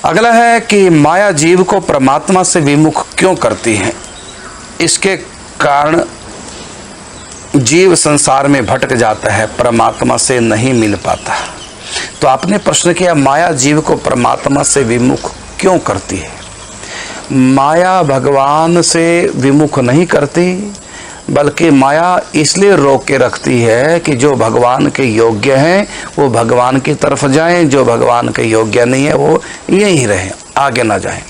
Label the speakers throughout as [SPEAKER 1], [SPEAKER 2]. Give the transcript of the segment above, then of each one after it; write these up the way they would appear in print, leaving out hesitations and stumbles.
[SPEAKER 1] अगला है कि माया जीव को परमात्मा से विमुख क्यों करती है। इसके कारण जीव संसार में भटक जाता है, परमात्मा से नहीं मिल पाता। तो आपने प्रश्न किया माया जीव को परमात्मा से विमुख क्यों करती है। माया भगवान से विमुख नहीं करती, बल्कि माया इसलिए रोक के रखती है कि जो भगवान के योग्य हैं वो भगवान की तरफ जाएं, जो भगवान के योग्य नहीं है वो यहीं रहें, आगे ना जाएं।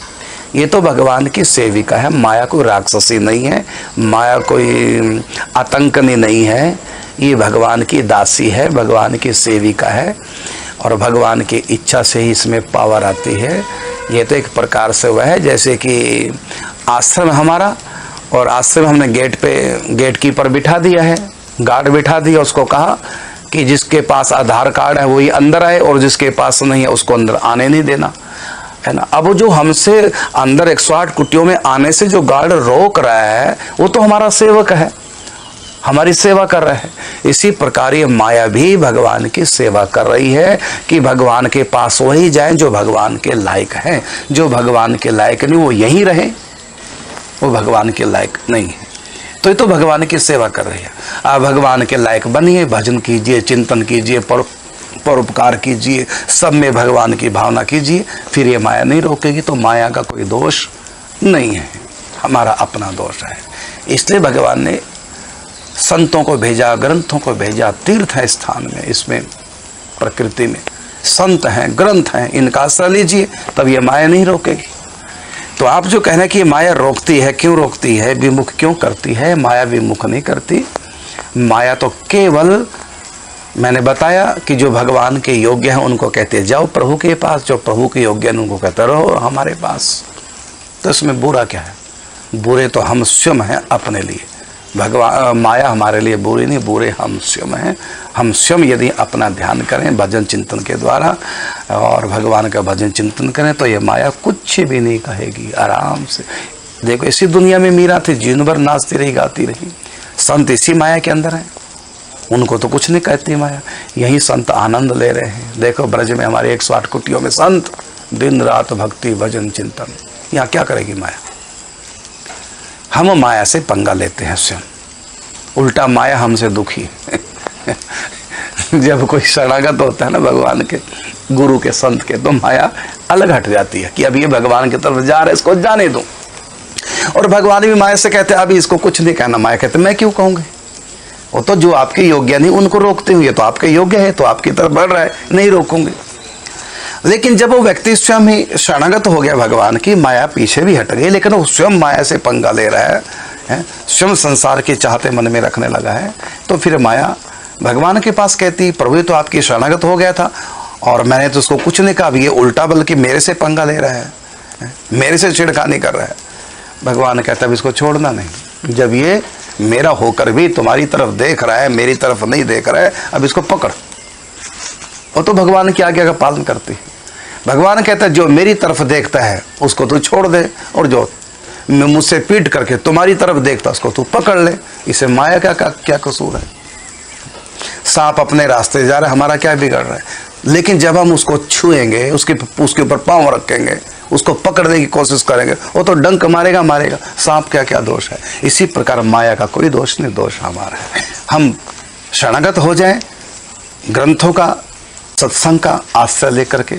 [SPEAKER 1] ये तो भगवान की सेविका है, माया कोई राक्षसी नहीं है, माया कोई आतंकनी नहीं है, ये भगवान की दासी है, भगवान की सेविका है और भगवान की इच्छा से ही इसमें पावर आती है। ये तो एक प्रकार से वह है जैसे कि आश्रम हमारा, और आश्रम हमने गेट कीपर बिठा दिया है, गार्ड बिठा दिया, उसको कहा कि जिसके पास आधार कार्ड है वही अंदर आए और जिसके पास नहीं है उसको अंदर आने नहीं देना, है ना। अब जो हमसे अंदर 108 कुटियों में आने से जो गार्ड रोक रहा है वो तो हमारा सेवक है, हमारी सेवा कर रहा है। इसी प्रकार ये माया भी भगवान की सेवा कर रही है कि भगवान के पास वही जाए जो भगवान के लायक हैं, जो भगवान के लायक नहीं वो यहीं रहे, वो भगवान के लायक नहीं है। तो ये तो भगवान की सेवा कर रही है। आप भगवान के लायक बनिए, भजन कीजिए, चिंतन कीजिए, परोपकार कीजिए, सब में भगवान की भावना कीजिए, फिर ये माया नहीं रोकेगी। तो माया का कोई दोष नहीं है, हमारा अपना दोष है। इसलिए भगवान ने संतों को भेजा, ग्रंथों को भेजा, तीर्थ है स्थान में, इसमें प्रकृति में संत हैं, ग्रंथ हैं, इनका आश्रय लीजिए, तब ये माया नहीं रोकेगी। तो आप जो कहना कि ये माया रोकती है, क्यों रोकती है, विमुख क्यों करती है, माया विमुख नहीं करती। माया तो केवल मैंने बताया कि जो भगवान के योग्य हैं उनको कहते हैं जाओ प्रभु के पास, जो प्रभु के योग्य हैं उनको कहते रहो हमारे पास। तो इसमें बुरा क्या है, बुरे तो हम स्वयं हैं अपने लिए। भगवान माया हमारे लिए बुरी नहीं, बुरे हम स्वयं हैं। हम स्वयं यदि अपना ध्यान करें भजन चिंतन के द्वारा और भगवान का भजन चिंतन करें तो ये माया कुछ भी नहीं कहेगी, आराम से। देखो इसी दुनिया में मीरा थी, जीवन भर नाचती रही, गाती रही। संत इसी माया के अंदर हैं, उनको तो कुछ नहीं कहती माया, यही संत आनंद ले रहे हैं। देखो ब्रज में हमारे 108 कुटियों में संत दिन रात भक्ति भजन चिंतन, यहाँ क्या करेगी माया। हम माया से पंगा लेते हैं स्वयं, उल्टा माया हमसे दुखी जब कोई शरणागत होता है ना भगवान के, गुरु के, संत के, तो माया अलग हट जाती है कि अब ये भगवान की तरफ जा रहा है, इसको जाने दो। और भगवान भी माया से कहते हैं अभी इसको कुछ नहीं कहना। माया कहते मैं क्यों कहूँगी, वो तो जो आपके योग्य नहीं उनको रोकते हुए, तो आपके योग्य है तो आपकी तरफ बढ़ रहा है, नहीं रोकूंगी। लेकिन जब वो व्यक्ति स्वयं ही शरणागत हो गया भगवान की, माया पीछे भी हट गई, लेकिन वो स्वयं माया से पंगा ले रहा है, स्वयं संसार की चाहते मन में रखने लगा है, तो फिर माया भगवान के पास कहती प्रभु तो आपकी शरणागत हो गया था और मैंने तो उसको कुछ नहीं कहा, ये उल्टा बल्कि मेरे से पंगा ले रहा है, मेरे से छिड़खानी कर रहा है। भगवान कहता है इसको छोड़ना नहीं, जब ये मेरा होकर भी तुम्हारी तरफ देख रहा है, मेरी तरफ नहीं देख रहा है, अब इसको पकड़। वो तो भगवान की आज्ञा का पालन करती है। भगवान कहता है जो मेरी तरफ देखता है उसको तू छोड़ दे, और जो मुझसे पीट करके तुम्हारी तरफ देखता उसको तू पकड़ ले। इसे माया का क्या कसूर है। सांप अपने रास्ते जा रहा है, हमारा क्या बिगड़ रहा है। लेकिन जब हम उसको छुएंगे, उसके ऊपर पांव रखेंगे, उसको पकड़ने की कोशिश करेंगे, वो तो डंक मारेगा। सांप क्या क्या दोष है। इसी प्रकार माया का कोई दोष नहीं, दोष हमारा है। हम शरणागत हो जाएं, ग्रंथों का, सत्संग का आश्रय लेकर के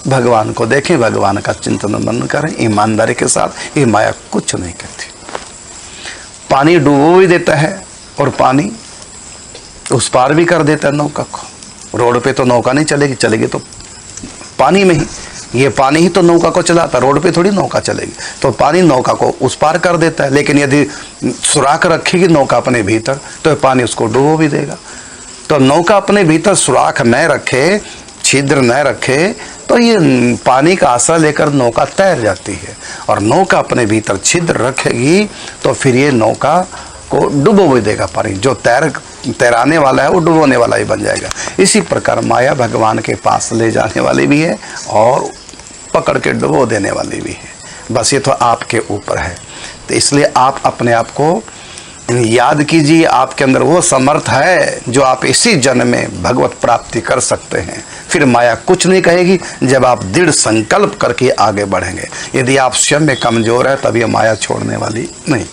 [SPEAKER 1] भगवान को देखें, भगवान का चिंतन मनन करें ईमानदारी के साथ, ये माया कुछ नहीं कहती। पानी डूबो भी देता है और पानी उस पार भी कर देता है नौका को। रोड पे तो नौका नहीं चलेगी तो पानी में ही, ये पानी ही तो नौका को चलाता, रोड पे थोड़ी नौका चलेगी। तो पानी नौका को उस पार कर देता है, लेकिन यदि सुराख रखेगी नौका अपने भीतर तो पानी उसको डुबो भी देगा। तो नौका अपने भीतर सुराख न रखे, छिद्र न रखे, तो ये पानी का आश्रय लेकर नौका तैर जाती है। और नौका अपने भीतर छिद्र रखेगी तो फिर ये नौका को डुबो भी देगा पानी। जो तैराने वाला है वो डुबोने वाला ही बन जाएगा। इसी प्रकार माया भगवान के पास ले जाने वाली भी है और पकड़ के डुबो देने वाली भी है। बस ये तो आपके ऊपर है। तो इसलिए आप अपने आप को याद कीजिए, आपके अंदर वो समर्थ है जो आप इसी जन्म में भगवत प्राप्ति कर सकते हैं। फिर माया कुछ नहीं कहेगी जब आप दृढ़ संकल्प करके आगे बढ़ेंगे। यदि आप स्वयं में कमजोर है तब ये माया छोड़ने वाली नहीं।